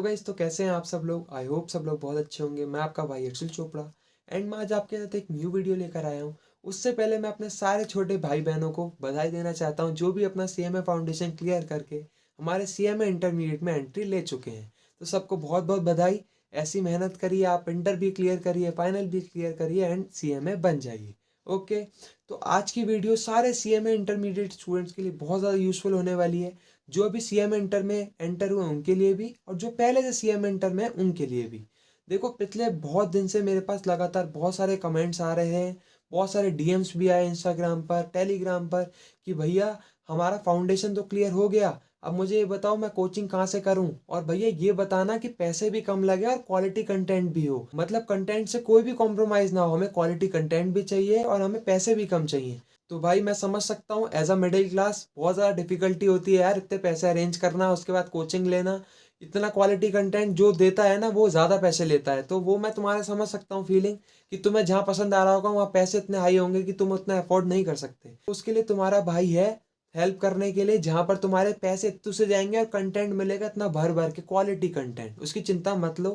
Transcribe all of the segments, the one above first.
Guys, तो कैसे हैं आप सब लोग। आई होप सब लोग बहुत अच्छे होंगे। मैं आपका भाई अक्षुल चोपड़ा एंड मैं आज आपके साथ एक न्यू वीडियो लेकर आया हूँ। उससे पहले मैं अपने सारे छोटे भाई बहनों को बधाई देना चाहता हूँ जो भी अपना सीएमए फाउंडेशन क्लियर करके हमारे सीएमए इंटरमीडिएट में एंट्री ले चुके हैं। तो सबको बहुत बहुत बधाई। ऐसी मेहनत करिए, आप इंटर भी क्लियर करिए, फाइनल भी क्लियर करिए एंड सीएमए बन जाइए। ओके। तो आज की वीडियो सारे सीएमए इंटरमीडिएट स्टूडेंट्स के लिए बहुत ज़्यादा यूजफुल होने वाली है। जो अभी सीएम इंटर में एंटर हुए उनके लिए भी, और जो पहले से सीएम इंटर में उनके लिए भी। देखो, पिछले बहुत दिन से मेरे पास लगातार बहुत सारे कमेंट्स आ रहे हैं, बहुत सारे डीएम्स भी आए इंस्टाग्राम पर, टेलीग्राम पर, कि भैया हमारा फाउंडेशन तो क्लियर हो गया, अब मुझे ये बताओ मैं कोचिंग कहाँ से करूँ, और भैया ये बताना कि पैसे भी कम लगे और क्वालिटी कंटेंट भी हो। मतलब कंटेंट से कोई भी कॉम्प्रोमाइज़ ना हो, हमें क्वालिटी कंटेंट भी चाहिए और हमें पैसे भी कम चाहिए। तो भाई मैं समझ सकता हूँ, एज अ मिडिल क्लास बहुत ज़्यादा डिफिकल्टी होती है यार, इतने पैसे अरेंज करना, उसके बाद कोचिंग लेना, इतना क्वालिटी कंटेंट जो देता है ना वो ज़्यादा पैसे लेता है। तो वो मैं तुम्हारा समझ सकता हूँ फीलिंग, कि तुम्हें जहाँ पसंद आ रहा होगा वहाँ पैसे इतने हाई होंगे कि तुम उतना अफोर्ड नहीं कर सकते। तो उसके लिए तुम्हारा भाई है हेल्प करने के लिए, जहाँ पर तुम्हारे पैसे इतने से जाएंगे और कंटेंट मिलेगा इतना भर भर के, क्वालिटी कंटेंट, उसकी चिंता मत लो।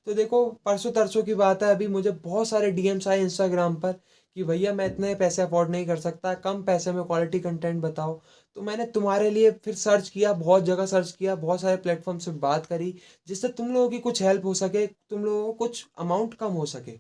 तो देखो, परसों तरसों की बात है, अभी मुझे बहुत सारे डीएम्स आए इंस्टाग्राम पर कि भैया मैं इतने पैसे अफोर्ड नहीं कर सकता, कम पैसे में क्वालिटी कंटेंट बताओ। तो मैंने तुम्हारे लिए फिर सर्च किया, बहुत जगह सर्च किया, बहुत सारे प्लेटफॉर्म से बात करी, जिससे तुम लोगों की कुछ हेल्प हो सके, तुम लोगों को कुछ अमाउंट कम हो सके।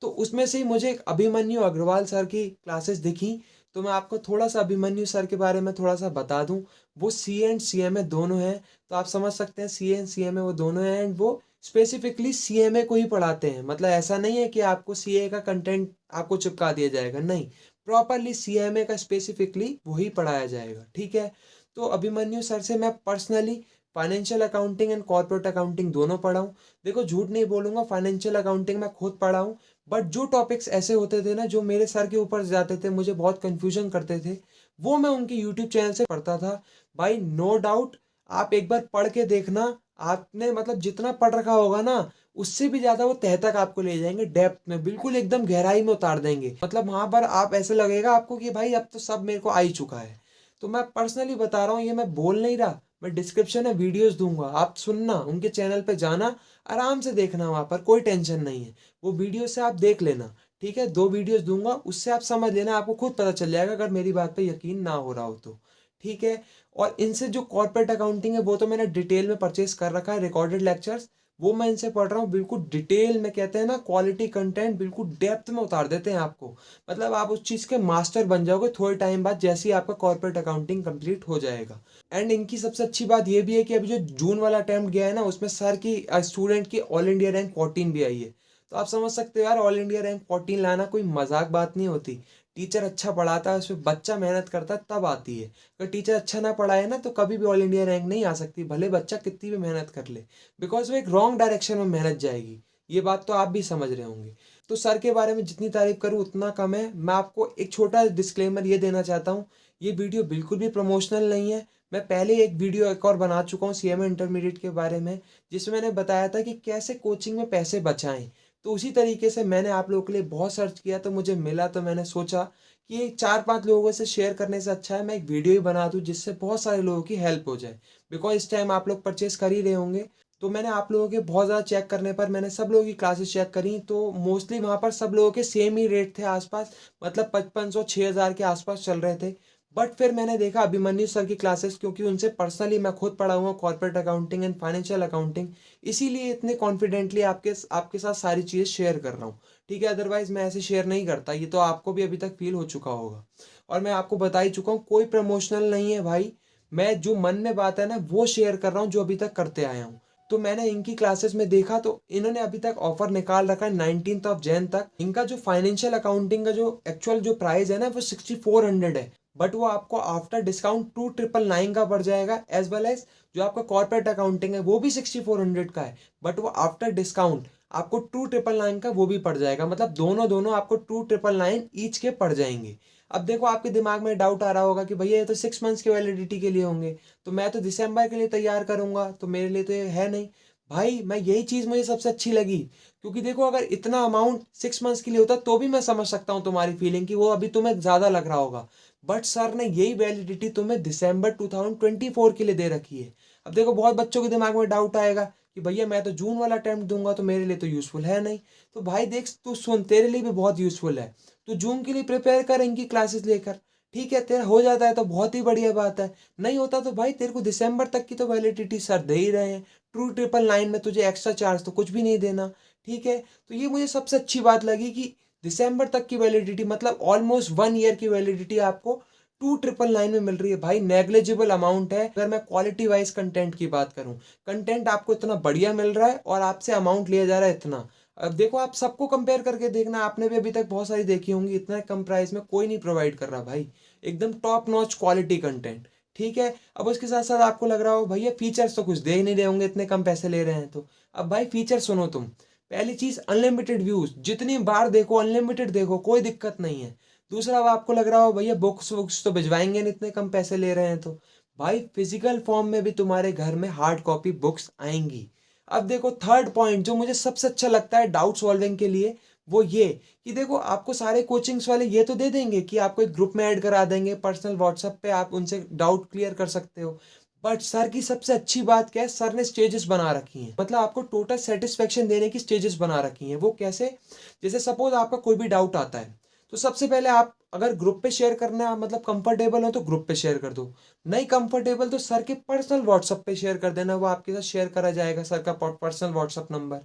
तो उसमें से ही मुझे एक अभिमन्यु अग्रवाल सर की क्लासेस दिखी। तो मैं आपको थोड़ा सा अभिमन्यु सर के बारे में थोड़ा सा बता दूं। वो सी एंड सीएमए दोनों हैं, तो आप समझ सकते हैं सी एंड सीएमए वो दोनों हैं, एंड वो स्पेसिफिकली सीएमए को ही पढ़ाते हैं। मतलब ऐसा नहीं है कि आपको सीए का कंटेंट आपको चिपका दिया जाएगा, नहीं, प्रॉपरली सीएमए का स्पेसिफिकली वही पढ़ाया जाएगा। ठीक है। तो अभिमन्यु सर से मैं personally financial accounting and corporate accounting दोनों पढ़ा हूँ। देखो, झूठ नहीं बोलूंगा, फाइनेंशियल अकाउंटिंग मैं खुद पढ़ा हूँ, बट जो टॉपिक्स ऐसे होते थे ना जो मेरे सर के ऊपर जाते थे, मुझे बहुत कंफ्यूजन करते थे, वो मैं उनके यूट्यूब चैनल से पढ़ता था। भाई नो डाउट, आप एक बार पढ़ के देखना, आपने मतलब जितना पढ़ रखा होगा ना उससे भी ज्यादा वो तह तक आपको ले जाएंगे, डेप्थ में, बिल्कुल एकदम गहराई में उतार देंगे। मतलब वहां पर आप ऐसे लगेगा आपको कि भाई अब तो सब मेरे को आ ही चुका है। तो मैं पर्सनली बता रहा हूँ, ये मैं बोल नहीं रहा, मैं डिस्क्रिप्शन में वीडियोस दूंगा, आप सुनना, उनके चैनल पे जाना, आराम से देखना, वहां पर कोई टेंशन नहीं है, वो वीडियो से आप देख लेना। ठीक है, 2 वीडियोस दूंगा, उससे आप समझ लेना, आपको खुद पता चल जाएगा अगर मेरी बात पे यकीन ना हो रहा हो तो। ठीक है। और इनसे जो कॉर्पोरेट अकाउंटिंग है वो तो मैंने डिटेल में परचेज कर रखा है, रिकॉर्डेड लेक्चर्स, वो मैं इनसे पढ़ रहा हूँ, बिल्कुल डिटेल में, कहते हैं ना क्वालिटी कंटेंट, बिल्कुल डेप्थ में उतार देते हैं आपको। मतलब आप उस चीज़ के मास्टर बन जाओगे थोड़े टाइम बाद, जैसे ही आपका कॉर्पोरेट अकाउंटिंग कंप्लीट हो जाएगा। एंड इनकी सबसे अच्छी बात ये भी है कि अभी जो जून वाला अटेम्प्ट गया है ना, उसमें सर की स्टूडेंट की ऑल इंडिया रैंक 14 भी आई है। तो आप समझ सकते हो यार, ऑल इंडिया रैंक 14 लाना कोई मजाक बात नहीं होती। टीचर अच्छा पढ़ाता है, उसमें बच्चा मेहनत करता है तब आती है। अगर टीचर अच्छा ना पढ़ाए ना तो कभी भी ऑल इंडिया रैंक नहीं आ सकती, भले बच्चा कितनी भी मेहनत कर ले, बिकॉज वो एक रॉन्ग डायरेक्शन में मेहनत जाएगी। ये बात तो आप भी समझ रहे होंगे। तो सर के बारे में जितनी तारीफ करूँ उतना कम है। मैं आपको एक छोटा डिस्क्लेमर ये देना चाहता हूँ, ये वीडियो बिल्कुल भी प्रमोशनल नहीं है। मैं पहले एक वीडियो एक और बना चुका हूँ सीएमए इंटरमीडिएट के बारे में, जिसमें मैंने बताया था कि कैसे कोचिंग में पैसे बचाएं। तो उसी तरीके से मैंने आप लोगों के लिए बहुत सर्च किया, तो मुझे मिला, तो मैंने सोचा कि ये 4-5 लोगों से शेयर करने से अच्छा है मैं एक वीडियो ही बना दूं, जिससे बहुत सारे लोगों की हेल्प हो जाए। बिकॉज इस टाइम आप लोग परचेस कर ही रहे होंगे। तो मैंने आप लोगों के बहुत ज़्यादा चेक करने पर मैंने सब लोगों की क्लासेस चेक करी, तो मोस्टली वहाँ पर सब लोगों के सेम ही रेट थे आसपास, मतलब 5500-6000 के आसपास चल रहे थे। बट फिर मैंने देखा अभिमन्यु सर की क्लासेस, क्योंकि उनसे पर्सनली मैं खुद पढ़ा हुआ corporate accounting and financial accounting, इसीलिए इतने कॉन्फिडेंटली आपके आपके साथ सारी चीज़ें शेयर कर रहा हूँ। ठीक है, अदरवाइज मैं ऐसे शेयर नहीं करता, ये तो आपको भी अभी तक फील हो चुका होगा। और मैं आपको बता ही चुका हूँ, कोई प्रमोशनल नहीं है भाई, मैं जो मन में बात है ना वो शेयर कर रहा हूँ, जो अभी तक करते आया हूँ। तो मैंने इनकी क्लासेस में देखा, तो इन्होंने अभी तक ऑफर निकाल रखा है 19 तक। इनका जो फाइनेंशियल अकाउंटिंग का जो एक्चुअल जो प्राइस है ना वो 6400 है, बट वो आपको आफ्टर डिस्काउंट 2999 का पड़ जाएगा। एज वेल एज जो आपका कॉर्पोरेट अकाउंटिंग है वो भी 6400 का है, बट वो आफ्टर डिस्काउंट आपको 2999 का वो भी पड़ जाएगा। मतलब दोनों दोनों आपको 2999 ईच के पड़ जाएंगे। अब देखो, आपके दिमाग में डाउट आ रहा होगा कि भैया ये तो 6 मंथ्स की वैलिडिटी के लिए होंगे, तो मैं तो दिसंबर के लिए तैयार करूंगा, तो मेरे लिए तो ये है नहीं। भाई मैं यही चीज़ मुझे सबसे अच्छी लगी, क्योंकि देखो अगर इतना अमाउंट 6 मंथ्स के लिए होता तो भी मैं समझ सकता हूँ तुम्हारी फीलिंग कि वो अभी तुम्हें ज़्यादा लग रहा होगा, बट सर ने यही वैलिडिटी तुम्हें दिसंबर 2024 के लिए दे रखी है। अब देखो, बहुत बच्चों के दिमाग में डाउट आएगा कि भैया मैं तो जून वाला अटेम्प्ट दूंगा तो मेरे लिए तो यूज़फुल है नहीं। तो भाई देख तू सुन, तेरे लिए भी बहुत यूज़फुल है। तू जून के लिए प्रिपेयर कर इनकी क्लासेस लेकर, ठीक है। तेरा हो जाता है तो बहुत ही बढ़िया बात है, नहीं होता तो भाई तेरे को दिसंबर तक की तो वैलिडिटी सर दे ही रहे हैं। ट्रू 999 में तुझे एक्स्ट्रा चार्ज तो कुछ भी नहीं देना, ठीक है। तो ये मुझे सबसे अच्छी बात लगी कि दिसंबर तक की वैलिडिटी, मतलब ऑलमोस्ट 1 ईयर की वैलिडिटी आपको 2999 में मिल रही है। भाई नेग्लिजिबल अमाउंट है। अगर मैं क्वालिटी वाइज कंटेंट की बात करूं, कंटेंट आपको इतना बढ़िया मिल रहा है और आपसे अमाउंट लिया जा रहा है इतना। अब देखो आप सबको कंपेयर करके देखना, आपने भी अभी तक बहुत सारी देखी होंगी, इतना कम प्राइस में कोई नहीं प्रोवाइड कर रहा भाई, एकदम टॉप नॉच क्वालिटी कंटेंट, ठीक है। अब उसके साथ साथ आपको लग रहा हो भैया फीचर्स तो कुछ दे ही नहीं रहे होंगे, इतने कम पैसे ले रहे हैं तो। अब भाई फीचर सुनो तुम, पहली चीज अनलिमिटेड व्यूज, जितनी बार देखो अनलिमिटेड देखो, कोई दिक्कत नहीं है। दूसरा, अब आपको लग रहा हो भैया बुक्स वुक्स तो भिजवाएंगे नहीं, इतने कम पैसे ले रहे हैं तो। भाई फिजिकल फॉर्म में भी तुम्हारे घर में हार्ड कॉपी बुक्स आएंगी। अब देखो थर्ड पॉइंट जो मुझे सबसे अच्छा लगता है डाउट सॉल्विंग के लिए, वो ये कि देखो आपको सारे कोचिंग्स वाले ये तो दे देंगे कि आपको एक ग्रुप में ऐड करा देंगे, पर्सनल व्हाट्सएप पे आप उनसे डाउट क्लियर कर सकते हो। बट सर की सबसे अच्छी बात क्या है, सर ने स्टेजेस बना रखी हैं, मतलब आपको टोटल सेटिस्फेक्शन देने की स्टेजेस बना रखी हैं। वो कैसे, जैसे सपोज आपका कोई भी डाउट आता है तो सबसे पहले आप अगर ग्रुप पे शेयर करना है, मतलब कंफर्टेबल हो तो ग्रुप पे शेयर कर दो, नहीं कंफर्टेबल तो सर के पर्सनल व्हाट्सएप पे शेयर कर देना, वो आपके साथ शेयर करा जाएगा, सर का पर्सनल व्हाट्सएप नंबर।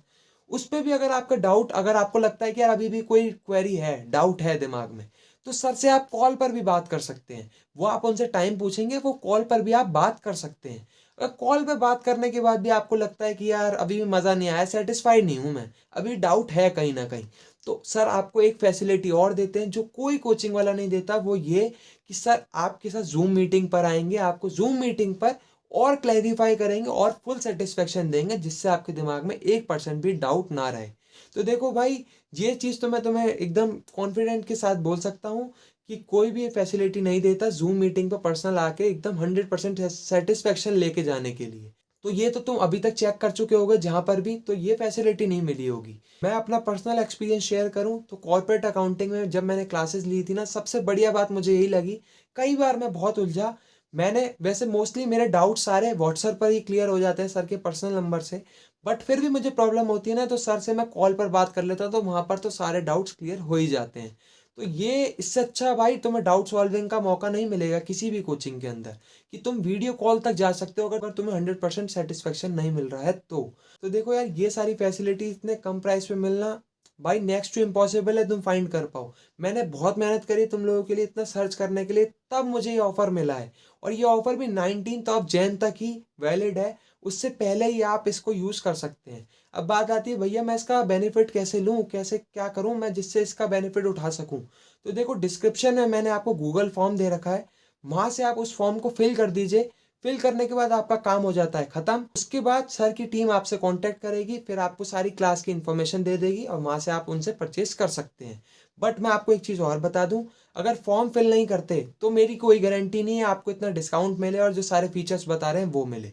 उस पे भी अगर आपका डाउट, अगर आपको लगता है कि यार अभी भी कोई क्वेरी है, डाउट है दिमाग में, तो सर से आप कॉल पर भी बात कर सकते हैं। वो आप उनसे टाइम पूछेंगे, वो कॉल पर भी आप बात कर सकते हैं। अगर कॉल पे बात करने के बाद भी आपको लगता है कि यार अभी भी मज़ा नहीं आया, सेटिस्फाइड नहीं हूँ मैं, अभी डाउट है कहीं ना कहीं, तो सर आपको एक फैसिलिटी और देते हैं जो कोई कोचिंग वाला नहीं देता। वो ये कि सर आपके साथ जूम मीटिंग पर आएंगे, आपको जूम मीटिंग पर और क्लैरिफाई करेंगे और फुल सेटिस्फेक्शन देंगे, जिससे आपके दिमाग में 1% भी डाउट ना रहे। तो देखो भाई, ये चीज़ तो मैं तुम्हें एकदम कॉन्फिडेंट के साथ बोल सकता हूँ कि कोई भी ये फैसिलिटी नहीं देता जूम मीटिंग पर पर्सनल आके एकदम 100% सेटिस्फेक्शन लेके जाने के लिए। तो ये तो तुम अभी तक चेक कर चुके होगे जहां पर भी, तो ये फैसिलिटी नहीं मिली होगी। मैं अपना पर्सनल एक्सपीरियंस शेयर करूं तो कॉर्पोरेट अकाउंटिंग में जब मैंने क्लासेस ली थी ना, सबसे बढ़िया बात मुझे यही लगी। कई बार मैं बहुत उलझा, मैंने वैसे मोस्टली मेरे डाउट सारे व्हाट्सएप पर ही क्लियर हो जाते हैं सर के पर्सनल नंबर से, बट फिर भी मुझे प्रॉब्लम होती है ना, तो सर से मैं कॉल पर बात कर लेता, तो वहां पर तो सारे डाउट्स क्लियर हो ही जाते हैं। तो ये इससे अच्छा भाई तुम्हें डाउट सॉल्विंग का मौका नहीं मिलेगा किसी भी कोचिंग के अंदर, कि तुम वीडियो कॉल तक जा सकते हो अगर तुम्हें 100% सेटिस्फेक्शन नहीं मिल रहा है तो देखो यार, ये सारी फैसिलिटी इतने कम प्राइस पे मिलना भाई नेक्स्ट टू इम्पॉसिबल है तुम फाइंड कर पाओ। मैंने बहुत मेहनत करी तुम लोगों के लिए, इतना सर्च करने के लिए, तब मुझे ये ऑफर मिला है। और ये ऑफर भी 19 तक ही वैलिड है, उससे पहले ही आप इसको यूज़ कर सकते हैं। अब बात आती है भैया मैं इसका बेनिफिट कैसे लूँ, कैसे क्या करूँ मैं जिससे इसका बेनिफिट उठा सकूँ। तो देखो डिस्क्रिप्शन में मैंने आपको गूगल फॉर्म दे रखा है, वहाँ से आप उस फॉर्म को फिल कर दीजिए। फिल करने के बाद आपका काम हो जाता है ख़त्म। उसके बाद सर की टीम आपसे कांटेक्ट करेगी, फिर आपको सारी क्लास की इन्फॉर्मेशन दे देगी और वहाँ से आप उनसे परचेस कर सकते हैं। बट मैं आपको एक चीज़ और बता दूं, अगर फॉर्म फिल नहीं करते तो मेरी कोई गारंटी नहीं है आपको इतना डिस्काउंट मिले और जो सारे फीचर्स बता रहे हैं वो मिले।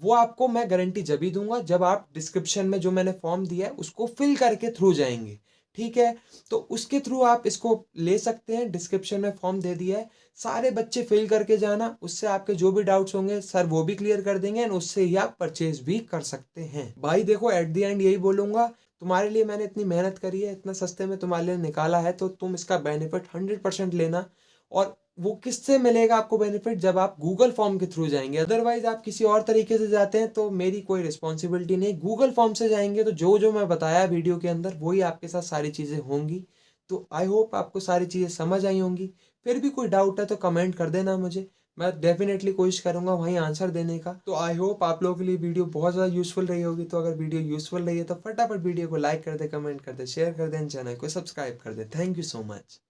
वो आपको मैं गारंटी जब ही दूंगा जब आप डिस्क्रिप्शन में जो मैंने फॉर्म दिया है उसको फिल करके थ्रू जाएंगे, ठीक है। तो उसके थ्रू आप इसको ले सकते हैं, डिस्क्रिप्शन में फॉर्म दे दिया है, सारे बच्चे फिल करके जाना, उससे आपके जो भी डाउट्स होंगे सर वो भी क्लियर कर देंगे एंड उससे ही आप परचेज भी कर सकते हैं। भाई देखो एट द एंड यही बोलूंगा, तुम्हारे लिए मैंने इतनी मेहनत करी है, इतना सस्ते में तुम्हारे लिए निकाला है, तो तुम इसका बेनिफिट 100% लेना। और वो किससे मिलेगा आपको बेनिफिट, जब आप गूगल फॉर्म के थ्रू जाएंगे। अदरवाइज आप किसी और तरीके से जाते हैं तो मेरी कोई रिस्पॉन्सिबिलिटी नहीं। गूगल फॉर्म से जाएंगे तो जो जो मैं बताया वीडियो के अंदर वही आपके साथ सारी चीज़ें होंगी। तो आई होप आपको सारी चीज़ें समझ आई होंगी। फिर भी कोई डाउट है तो कमेंट कर देना मुझे, मैं डेफिनेटली कोशिश करूंगा वहीं आंसर देने का। तो आई होप आप लोगों के लिए वीडियो बहुत ज़्यादा यूजफुल रही होगी। तो अगर वीडियो यूजफुल रही है तो फटाफट वीडियो को लाइक कर दे, कमेंट कर दे, शेयर कर दे, चैनल को सब्सक्राइब कर दे। Thank you so much.